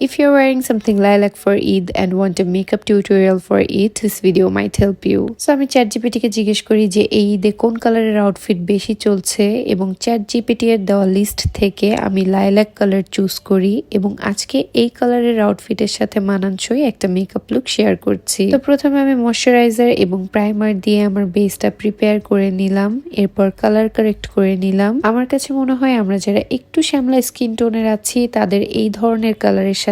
If you're wearing something lilac for Eid and want a makeup tutorial for Eid, this video might help you. So আমি ChatGPT কে জিজ্ঞেস করি যে এই ঈদে কোন কালারের আউটফিট বেশি চলছে এবং ChatGPT এর দেওয়া লিস্ট থেকে আমি লাইলাক কালার চুজ করি এবং আজকে এই কালারের আউটফিটের সাথে মানানসই একটা মেকআপ লুক শেয়ার করছি। তো প্রথমে আমি ময়শ্চারাইজার এবং প্রাইমার দিয়ে আমার বেসটা প্রিপেয়ার করে নিলাম, এরপর কালার কারেক্ট করে নিলাম। আমার কাছে মনে হয় আমরা যারা একটু শ্যামলা স্কিন টোনের আছি তাদের এই ধরনের কালারের সাথে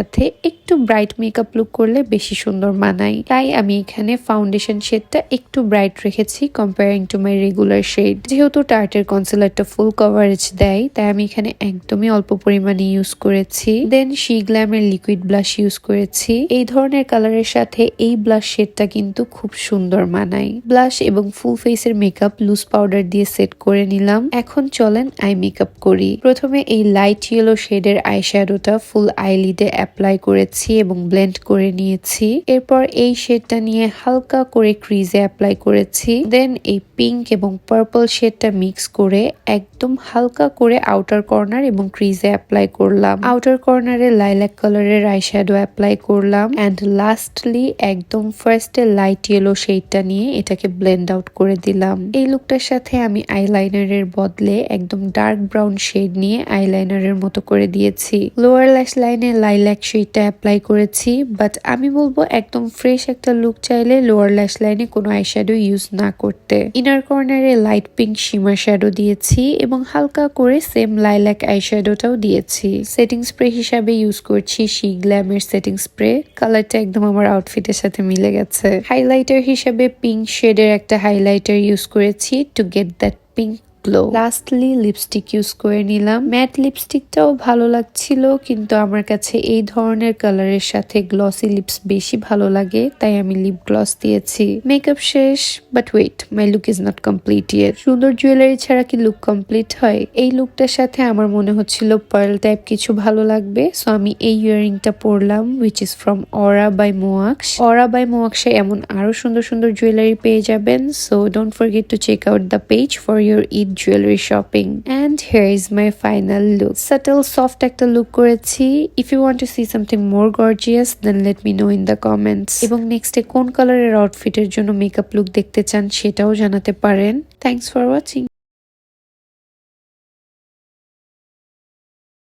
একটু ব্রাইট মেকআপ লুক করলে বেশি সুন্দর মানায়। তাই আমি এখানে ফাউন্ডেশন শেডটা একটু ব্রাইট রেখেছি comparing to my regular shade. যেহেতু টার্টের কনসিলারটা ফুল কভারেজ দেয় তাই আমি এখানে একদমই অল্প পরিমাণে ইউজ করেছি। Then she গ্ল্যামের liquid blush use করেছি। এই ধরনের কালারের সাথে এই ব্লাশ শেডটা কিন্তু খুব সুন্দর মানায়। ব্লাশ এবং ফুল ফেসের মেকআপ লুজ পাউডার দিয়ে সেট করে নিলাম। এখন চলেন আই মেকআপ করি। প্রথমে এই লাইট ইয়েলো শেডের আই শ্যাডোটা ফুল আইলিডে অ্যাপ্লাই করেছি এবং ব্লেন্ড করে নিয়েছি। এরপর এই শেডটা নিয়ে হালকা করে ক্রিজে অ্যাপ্লাই করেছি। দেন এই পিঙ্ক এবং পার্পল শেডটা মিক্স করে একদম হালকা করে আউটার কর্নার এবং ক্রিজে অ্যাপ্লাই করলাম। আউটার কর্নারে লাইলাক কালারের আই শ্যাডো অ্যাপ্লাই করলাম অ্যান্ড লাস্টলি একদম ফার্স্টে লাইট ইয়েলো শেডটা নিয়ে এটাকে ব্লেন্ড আউট করে দিলাম। এই লুকটার সাথে আমি আইলাইনারের বদলে একদম ডার্ক ব্রাউন শেড নিয়ে আইলাইনারের মতো করে দিয়েছি। লোয়ার ল্যাশ লাইনে লাইলাক শেডটা অ্যাপ্লাই করেছি, বাট আমি বলবো একদম ফ্রেশ একটা লুক চাইলে লোয়ার ল্যাশ লাইনে কোনো আই শ্যাডো ইউজ না করতে। ইনার কর্নারে লাইট পিঙ্ক শিমার শ্যাডো দিয়েছি এবং হালকা করে সেম লাইলাক আই শ্যাডোটাও দিয়েছি। সেটিং স্প্রে হিসাবে ইউজ করছি শি গ্ল্যামের সেটিং স্প্রে। কালারটা একদম আমার আউটফিটের সাথে মিলে গেছে। হাইলাইটার হিসাবে পিঙ্ক শেডের একটা হাইলাইটার ইউজ করেছি to get that pink glow. Lastly lipstick use করে নিলাম। ম্যাট লিপস্টিকটাও ভালো লাগছিল, কিন্তু আমার কাছে এই ধরনের কালারের সাথে গ্লসি লিপস বেশি ভালো লাগে, তাই আমি লিপ গ্লস দিয়েছি। মেকআপ শেষ, but wait, my look is not complete yet. সুন্দর জুয়েলারি ছাড়া কি লুক কমপ্লিট হয়? এই লুকটার সাথে আমার মনে হচ্ছিল পার্ল টাইপ কিছু ভালো লাগবে, সো আমি এই ইয়াররিংটা পরলাম, which is from Aura by Moaks. Aura by মোয়াক্সে এমন আরো সুন্দর সুন্দর জুয়েলারি পেয়ে যাবেন, so don't forget to check out the page for your Eid jewelry shopping. And here is my final look. Subtle soft একটা লুক করেছি। If you want to see something more gorgeous, then let me know in the comments. এবং নেক্সটে কোন কালারের আউটফিটের জন্য makeup look দেখতে চান সেটাও জানাতে পারেন। Thanks for watching.